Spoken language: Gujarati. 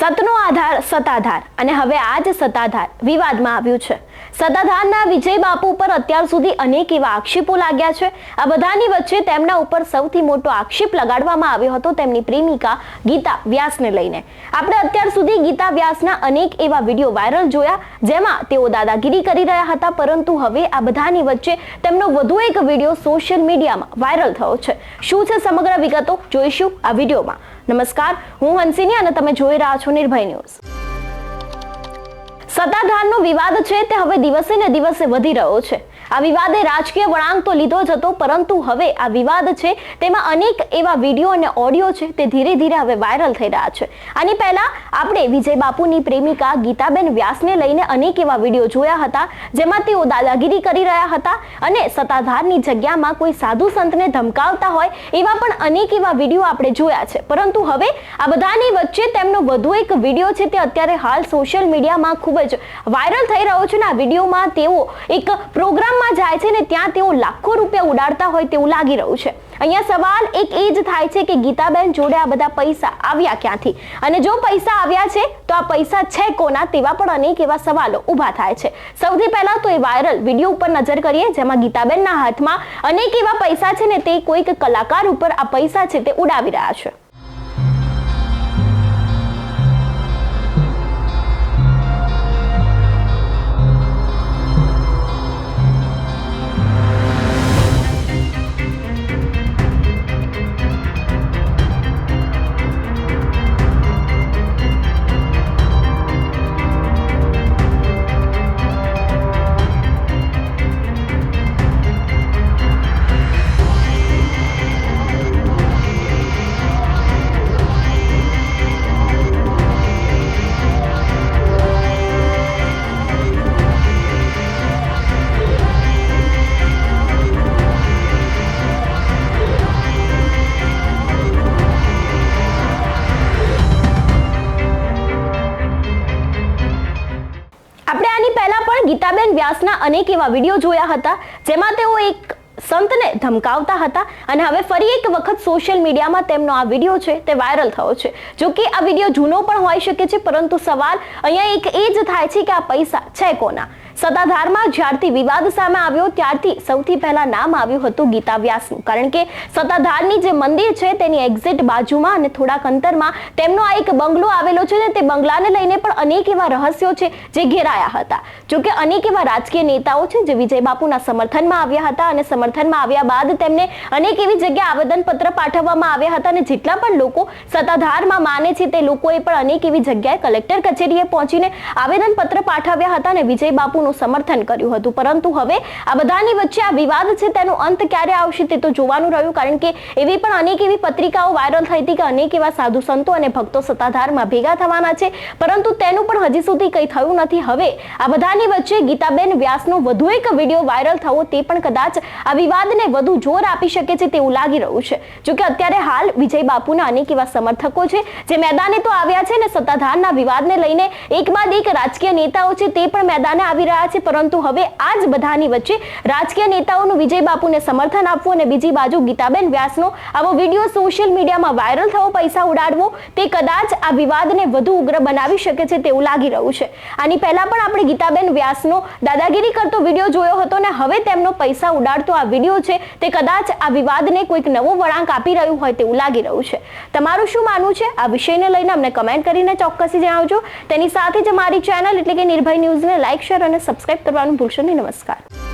સતનો આધાર સત્તાધાર અને હવે આ જ સત્તાધાર વિવાદમાં આવ્યું છે। સત્તાધારના વિજય બાપુ પર અત્યાર સુધી અનેક એવા આક્ષેપો લાગ્યા છે। આ બધાની વચ્ચે તેમના ઉપર સૌથી મોટો આક્ષેપ લગાડવામાં આવ્યો હતો તેમની પ્રેમિકા ગીતા વ્યાસને લઈને। આપણે અત્યાર સુધી ગીતા વ્યાસના અનેક એવા વિડીયો વાયરલ જોયા જેમાં તેઓ દાદાગીરી કરી રહ્યા હતા, પરંતુ હવે આ બધાની વચ્ચે તેમનો વધુ એક વિડીયો સોશિયલ મીડિયામાં વાયરલ થયો છે। શું છે સમગ્ર વિગતો જોઈશું આ વિડીયોમાં। નમસ્કાર, હું હંસિની અને તમે જોઈ રહ્યા છો નિર્ભય ન્યૂઝ। સત્તાધારનો વિવાદ છે તે હવે દિવસે ને દિવસે વધી રહ્યો છે। આ વિવાદે રાજકીય વળાંક તો લીધો જ હતો, પરંતુ હવે આ વિવાદ છે તેમાં અનેક એવા વિડીયો અને ઓડિયો છે તે ધીરે ધીરે હવે વાયરલ થઈ રહ્યા છે। આની પહેલા આપણે વિજય બાપુની પ્રેમિકા ગીતાબેન વ્યાસને લઈને અનેક એવા વિડીયો જોયા હતા જેમાં તેઓ દાદાગીરી કરી રહ્યા હતા અને સત્તાધારની જગ્યામાં કોઈ સાધુ સંતને ધમકાવતા હોય એવા પણ અનેક એવા વિડીયો આપણે જોયા છે। પરંતુ હવે આ બધાની વચ્ચે તેમનો વધુ એક વિડીયો છે તે અત્યારે હાલ સોશિયલ મીડિયામાં ખૂબ જ વાયરલ થઈ રહ્યો છે। આ વિડીયોમાં તેઓ એક પ્રોગ્રામ જાય છે ને ત્યાં તેઓ લાખો રૂપિયા ઉડાડતા હોય તેવું લાગી રહ્યું છે। અહીંયા સવાલ એક એ જ થાય છે કે ગીતાબેન જોડે આ બધા પૈસા આવ્યા ક્યાંથી અને જો પૈસા આવ્યા છે તો આ પૈસા છે કોના, તેવા પણ અનેક એવા સવાલો ઊભા થાય છે। સૌથી પહેલા તો એ વાયરલ વિડીયો ઉપર નજર કરીએ જેમાં ગીતાબેનના હાથમાં અનેક એવા પૈસા છે ને તે કોઈક કલાકાર ઉપર આ પૈસા છે તે ઉડાવી રહ્યા છે। ગીતાબેન વ્યાસના અનેક એવા વિડીયો જોયા હતા જેમાં તેઓ એક સંતને ધમકાવતા હતા અને હવે ફરી એક વખત સોશિયલ મીડિયામાં તેમનો આ વિડીયો છે તે વાયરલ થયો છે। જો કે આ વિડીયો જૂનો પણ હોઈ શકે છે, પરંતુ સવાલ અહીંયા એક એ જ થાય છે કે આ પૈસા છે કોના। સત્તાધારમાં જ્યારથી વિવાદ સામે આવ્યો ત્યારથી સૌથી પહેલા નામ આવ્યું હતું ગીતા વ્યાસનું, કારણ કે સત્તાધારની જે મંદિર છે તેની એક્ઝેક્ટ બાજુમાં અને થોડાક અંતરમાં તેમનો આ એક બંગલો આવેલો છે ને તે બંગલાને લઈને પણ અનેક એવા રહસ્યો છે જે ઘેરાયા હતા। જો કે અનેક એવા રાજકીય નેતાઓ છે જે વિજય બાપુના સમર્થનમાં આવ્યા હતા અને સમર્થનમાં આવ્યા બાદ તેમને અનેક એવી જગ્યાએ આવેદનપત્ર પાઠવવામાં આવ્યા હતા અને જેટલા પણ લોકો સત્તાધારમાં માને છે તે લોકોએ પણ અનેક એવી જગ્યાએ કલેક્ટર કચેરીએ પહોંચીને આવેદનપત્ર પાઠવ્યા હતા અને વિજય બાપુનું સમર્થન કર્યું હતું। પરંતુ હવે આ બધાની વચ્ચે આ વિવાદ છે તેનો અંત ક્યારે આવશે તે તો જોવાનું રહ્યું, કારણ કે એવી પણ અનેક એવી પત્રિકાઓ વાયરલ થઈ હતી કે અનેક એવા સાધુ સંતો અને ભક્તો સત્તાધારમાં ભેગા થવાના છે, પરંતુ તેનું પણ હજી સુધી કંઈ થયું નથી। હવે આ બધાની વચ્ચે ગીતાબેન વ્યાસનો વધુ એક વિડીયો વાયરલ થવો તે પણ કદાચ આ વિવાદને વધુ જોર આપી શકે છે તેવું લાગી રહ્યું છે। જો કે અત્યારે હાલ વિજય બાપુના અનેક એવા સમર્થકો છે જે મેદાને તો આવ્યા છે ને સત્તાધારના વિવાદને લઈને એક બાદ એક રાજકીય નેતાઓ છે તે પણ મેદાને આવી રહ્યા છે, પરંતુ હવે આ જ બધાની વચ્ચે રાજકીય નેતાઓનું વિજય બાપુને સમર્થન આપવું અને બીજી બાજુ ગીતાબેન વ્યાસનો આવો વિડીયો સોશિયલ મીડિયામાં વાયરલ થવો, પૈસા ઉડાડવો, તે કદાચ આ વિવાદને વધુ ઉગ્ર બનાવી શકે છે તેવું લાગી રહ્યું છે। આની પહેલા પણ આપણે ગીતાબેન વ્યાસનો દાદાગીરી કરતો વિડીયો જોયો હતો ને હવે તેમનો પૈસા ઉડાડતો આ વિડીયો છે તે કદાચ આ વિવાદને કોઈક નવો વળાંક આપી રહ્યું હોય તેવું લાગી રહ્યું છે। તમારું શું માનવું છે આ વિષયને લઈને અમને કમેન્ટ કરીને ચોક્કસથી જણાવજો। તેની સાથે જ અમારી ચેનલ એટલે કે નિર્ભય ન્યૂઝને લાઇક, શેર અને સબસ્ક્રાઇબ કરવાનું ભૂલશો નહીં। નમસ્કાર।